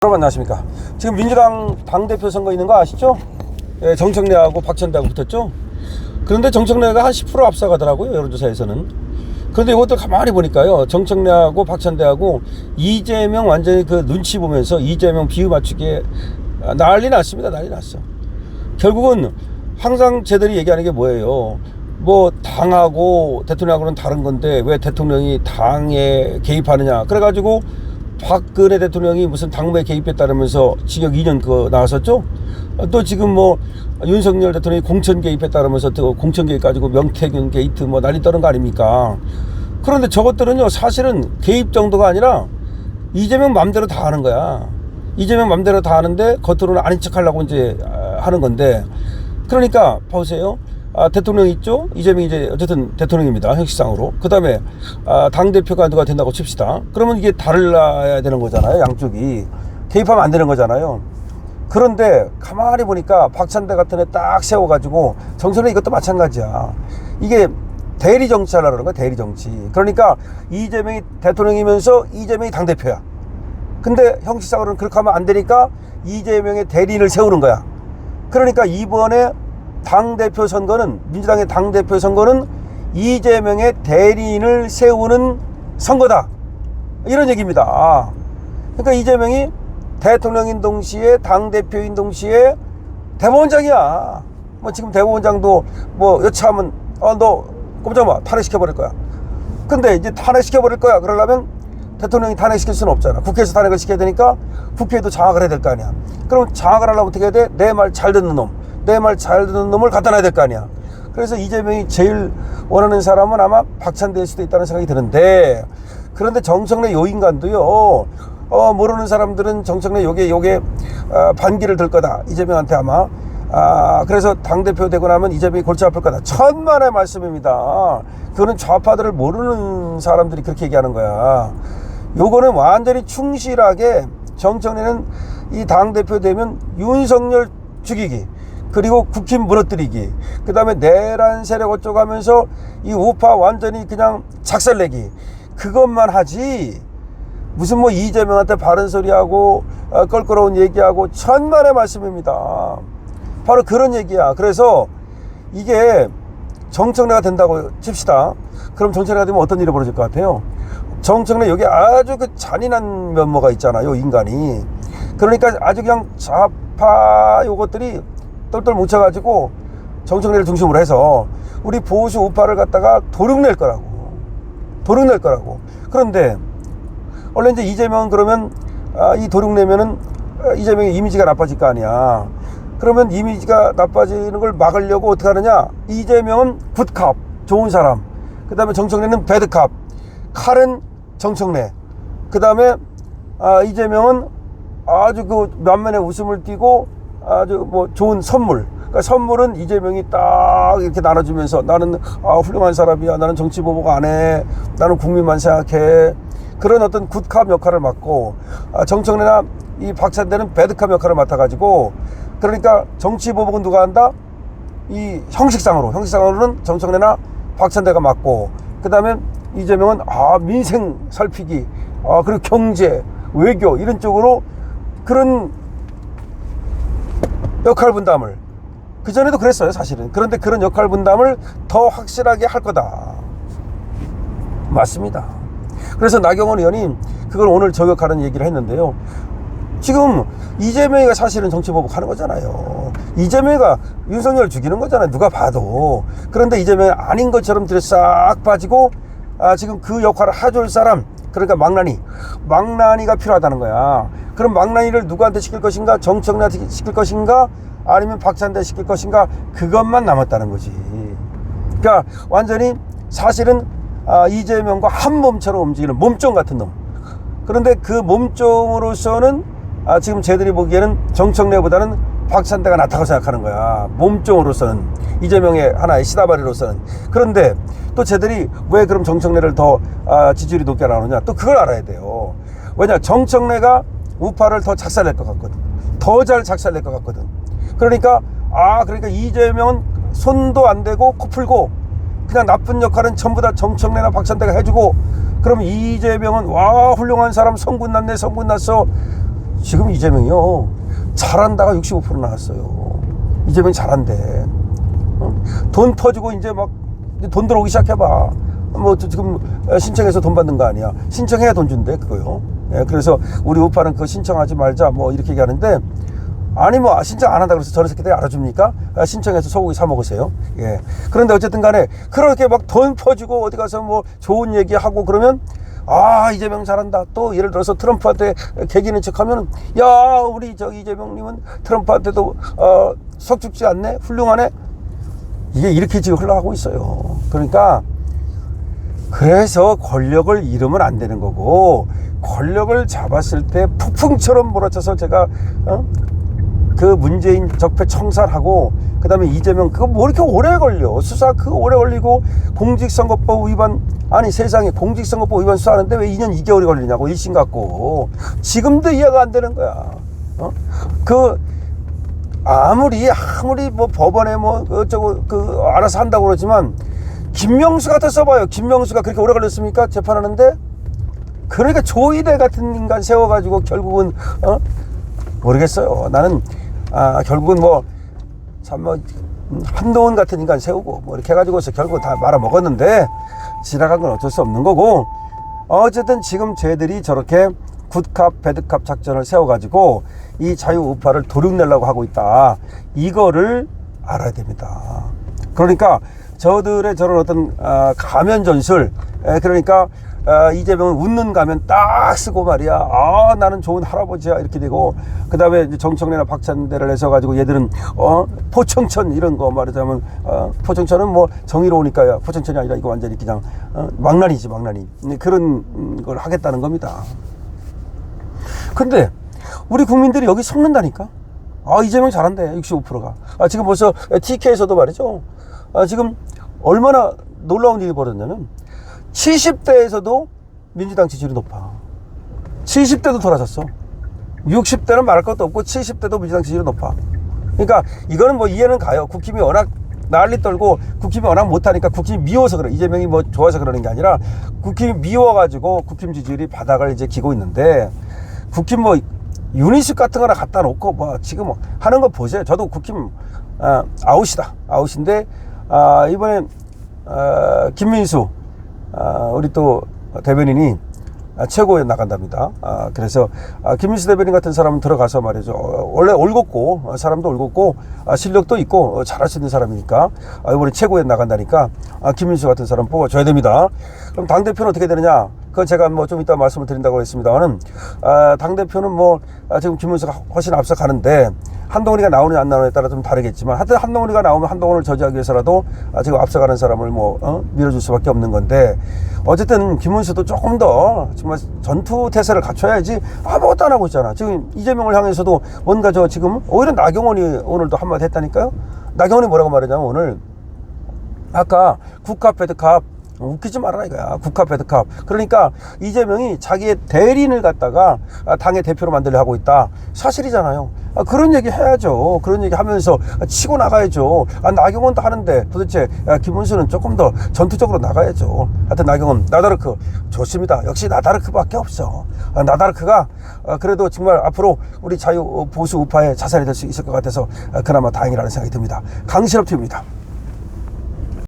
여러분 안녕하십니까. 지금 민주당 당대표 선거 있는 거 아시죠? 예, 정청래하고 박찬대하고 붙었죠. 그런데 정청래가 한 10% 앞서가더라고요, 여론조사에서는. 그런데 이것들 가만히 보니까요, 정청래하고 박찬대하고 이재명 완전히 그 눈치 보면서 이재명 비유 맞추기에 난리 났습니다. 난리 났어. 결국은 항상 쟤들이 얘기하는 게 뭐예요? 뭐 당하고 대통령하고는 다른 건데 왜 대통령이 당에 개입하느냐. 그래가지고 박근혜 대통령이 무슨 당무에 개입했다면서 징역 2년 그거 나왔었죠. 또 지금 뭐 윤석열 대통령이 공천 개입했다면서 또 공천 개입 가지고 명태균 게이트 뭐 난리 떠는 거 아닙니까? 그런데 저것들은요, 사실은 개입 정도가 아니라 이재명 맘대로 다 하는 거야. 이재명 맘대로 다 하는데 겉으로는 아닌 척 하려고 이제 하는 건데, 그러니까 보세요. 대통령 있죠? 이재명이 이제 어쨌든 대통령입니다, 형식상으로. 그 다음에 당대표가 누가 된다고 칩시다. 그러면 이게 달라야 되는 거잖아요, 양쪽이. 개입하면 안 되는 거잖아요. 그런데 가만히 보니까 박찬대 같은 애 딱 세워가지고, 정선혜 이것도 마찬가지야. 이게 대리 정치 하려고 그러는 거야, 대리 정치. 그러니까 이재명이 대통령이면서 이재명이 당대표야. 근데 형식상으로는 그렇게 하면 안 되니까 이재명의 대리인을 세우는 거야. 그러니까 이번에 당대표 선거는, 민주당의 당대표 선거는 이재명의 대리인을 세우는 선거다, 이런 얘기입니다. 그러니까 이재명이 대통령인 동시에 당대표인 동시에 대법원장이야. 뭐 지금 대법원장도 뭐 여차하면 너 꼼짝 마, 탄핵시켜버릴 거야. 근데 이제 탄핵시켜버릴 거야. 그러려면 대통령이 탄핵시킬 수는 없잖아. 국회에서 탄핵을 시켜야 되니까 국회에도 장악을 해야 될 거 아니야. 그럼 장악을 하려면 어떻게 해야 돼? 내 말 잘 듣는 놈, 내 말 잘 듣는 놈을 갖다 놔야 될 거 아니야. 그래서 이재명이 제일 원하는 사람은 아마 박찬대일 수도 있다는 생각이 드는데, 그런데 정청래 요 인간도요, 모르는 사람들은 정청래 요게 반기를 들 거다, 이재명한테 아마. 그래서 당대표 되고 나면 이재명이 골치 아플 거다. 천만의 말씀입니다. 그거는 좌파들을 모르는 사람들이 그렇게 얘기하는 거야. 요거는 완전히 충실하게 정청래는 이 당대표 되면 윤석열 죽이기, 그리고 국힘 무너뜨리기, 그 다음에 내란 세력 어쩌고 하면서 이 우파 완전히 그냥 작살내기, 그것만 하지 무슨 뭐 이재명한테 바른 소리하고 껄끄러운 얘기하고, 천만의 말씀입니다. 바로 그런 얘기야. 그래서 이게 정청래가 된다고 칩시다. 그럼 정청래가 되면 어떤 일이 벌어질 것 같아요? 정청래 여기 아주 그 잔인한 면모가 있잖아요, 인간이. 그러니까 아주 그냥 좌파 요것들이 똘똘 뭉쳐가지고 정청래를 중심으로 해서 우리 보수 우파를 갖다가 도륙낼 거라고. 그런데 원래 이제 이재명은 그러면 이 도륙내면은 이재명의 이미지가 나빠질 거 아니야. 그러면 이미지가 나빠지는 걸 막으려고 어떻게 하느냐? 이재명은 굿캅, 좋은 사람. 그 다음에 정청래는 배드캅, 칼은 정청래. 그 다음에 이재명은 아주 그 만면에 웃음을 띠고 아주 뭐 좋은 선물. 그러니까 선물은 이재명이 딱 이렇게 나눠주면서, 나는 훌륭한 사람이야, 나는 정치 보복 안 해, 나는 국민만 생각해, 그런 어떤 굿캅 역할을 맡고, 정청래나 이 박찬대는 배드캅 역할을 맡아가지고, 그러니까 정치 보복은 누가 한다? 이 형식상으로는 정청래나 박찬대가 맡고, 그 다음에 이재명은 민생 살피기, 그리고 경제, 외교 이런 쪽으로 그런 역할 분담을, 그전에도 그랬어요, 사실은. 그런데 그런 역할 분담을 더 확실하게 할 거다. 맞습니다. 그래서 나경원 의원이 그걸 오늘 저격하는 얘기를 했는데요. 지금 이재명이가 사실은 정치보복 하는 거잖아요. 이재명이가 윤석열 죽이는 거잖아요, 누가 봐도. 그런데 이재명이 아닌 것처럼 뒤로 싹 빠지고, 지금 그 역할을 해줄 사람, 그러니까 망나니가 필요하다는 거야. 그럼 망나니를 누구한테 시킬 것인가? 정청래한테 시킬 것인가? 아니면 박찬대 시킬 것인가? 그것만 남았다는 거지. 그러니까 완전히 사실은 이재명과 한 몸처럼 움직이는 몸종 같은 놈. 그런데 그 몸종으로서는 지금 쟤들이 보기에는 정청래보다는 박찬대가 낫다고 생각하는 거야, 몸종으로서는. 이재명의 하나의 시다바리로서는. 그런데 또 쟤들이 왜 그럼 정청래를 더 지지율이 높게 나오느냐? 또 그걸 알아야 돼요. 왜냐, 정청래가 우파를 더 작살낼 것 같거든. 더 잘 작살낼 것 같거든. 그러니까 이재명은 손도 안 대고 코 풀고 그냥 나쁜 역할은 전부 다 정청래나 박찬대가 해주고, 그럼 이재명은 훌륭한 사람, 성군 났네, 성군 났어, 지금 이재명이요 잘한다가 65% 나왔어요. 이재명이 잘한대. 돈 퍼주고 이제 막 돈 들어오기 시작해봐. 뭐 지금 신청해서 돈 받는 거 아니야. 신청해야 돈 준대 그거요. 예, 그래서 우리 우파는 그거 신청하지 말자 뭐 이렇게 얘기하는데, 아니 뭐 신청 안 한다 그래서 저런 새끼들이 알아줍니까? 신청해서 소고기 사 먹으세요. 예. 그런데 어쨌든 간에 그렇게 막 돈 퍼주고 어디 가서 뭐 좋은 얘기하고 그러면, 아 이재명 잘한다. 또 예를 들어서 트럼프한테 개기는 척하면, 야 우리 저 이재명님은 트럼프한테도 석죽지 않네, 훌륭하네. 이게 이렇게 지금 흘러가고 있어요. 그러니까 그래서 권력을 잃으면 안 되는 거고, 권력을 잡았을 때 폭풍처럼 몰아쳐서 제가 그 문재인 적폐 청산하고 그 다음에 이재명 그거 뭐 이렇게 오래 걸려, 수사 그거 오래 걸리고, 공직선거법 위반, 아니 세상에 공직선거법 위반 수사하는데 왜 2년 2개월이 걸리냐고, 1심 갖고. 지금도 이해가 안 되는 거야. 아무리 뭐 법원에 뭐 어쩌고 그 알아서 한다고 그러지만, 김명수 갖다 써봐요. 김명수가 그렇게 오래 걸렸습니까? 재판하는데. 그러니까 조이대 같은 인간 세워가지고 결국은 모르겠어요. 나는 결국은 뭐 참 뭐 한동훈 같은 인간 세우고 뭐 이렇게 해가지고서 결국 다 말아먹었는데, 지나간 건 어쩔 수 없는 거고, 어쨌든 지금 쟤들이 저렇게 굿캅 배드캅 작전을 세워가지고 이 자유우파를 도륙내려고 하고 있다. 이거를 알아야 됩니다. 그러니까 저들의 저런 어떤 가면 전술, 그러니까 이재명은 웃는 가면 딱 쓰고 말이야, 나는 좋은 할아버지야 이렇게 되고, 그 다음에 정청래나 박찬대를 해서 가지고 얘들은 포청천 이런 거 말하자면, 포청천은 뭐 정의로우니까요. 포청천이 아니라 이거 완전히 그냥 망나니지, 망나니. 그런 걸 하겠다는 겁니다. 근데 우리 국민들이 여기 속는다니까. 이재명 잘한대, 65%가. 지금 벌써 TK에서도 말이죠. 지금 얼마나 놀라운 일이 벌어졌냐면, 70대에서도 민주당 지지율이 높아. 70대도 돌아섰어. 60대는 말할 것도 없고 70대도 민주당 지지율이 높아. 그러니까 이거는 뭐 이해는 가요. 국힘이 워낙 난리 떨고 국힘이 워낙 못하니까 국힘이 미워서 그래. 이재명이 뭐 좋아서 그러는 게 아니라 국힘이 미워가지고 국힘 지지율이 바닥을 이제 기고 있는데, 국힘 뭐 유니스 같은 거나 갖다 놓고 뭐 지금 뭐 하는 거 보세요. 저도 국힘 아웃인데 이번에 김민수 우리 또 대변인이 최고에 나간답니다. 그래서 김민수 대변인 같은 사람은 들어가서 말이죠. 원래 올곧고 사람도 올곧고 실력도 있고 잘할 수 있는 사람이니까 이번에 최고에 나간다니까 김민수 같은 사람 뽑아줘야 됩니다. 그럼 당대표는 어떻게 되느냐? 그건 제가 뭐 좀 이따 말씀을 드린다고 했습니다만은, 당대표는 뭐 지금 김문수가 훨씬 앞서 가는데, 한동훈이가 나오느냐 안 나오느냐에 따라 좀 다르겠지만, 하여튼 한동훈이가 나오면 한동훈을 저지하기 위해서라도 지금 앞서가는 사람을 뭐 밀어줄 수밖에 없는 건데, 어쨌든 김문수도 조금 더 정말 전투태세를 갖춰야지 아무것도 안 하고 있잖아. 지금 이재명을 향해서도 뭔가 지금 오히려 나경원이 오늘도 한마디 했다니까요. 나경원이 뭐라고 말하냐면, 오늘 아까 국값 배드값 웃기지 말아라 이거야. 국값 배드값. 그러니까 이재명이 자기의 대리인을 갖다가 당의 대표로 만들려 하고 있다. 사실이잖아요. 그런 얘기 해야죠. 그런 얘기 하면서 치고 나가야죠. 나경원도 하는데 도대체 김문수는 조금 더 전투적으로 나가야죠. 하여튼 나경원, 나다르크 좋습니다. 역시 나다르크밖에 없어. 나다르크가 그래도 정말 앞으로 우리 자유 보수 우파의 자산이 될 수 있을 것 같아서 그나마 다행이라는 생각이 듭니다. 강신업 TV입니다.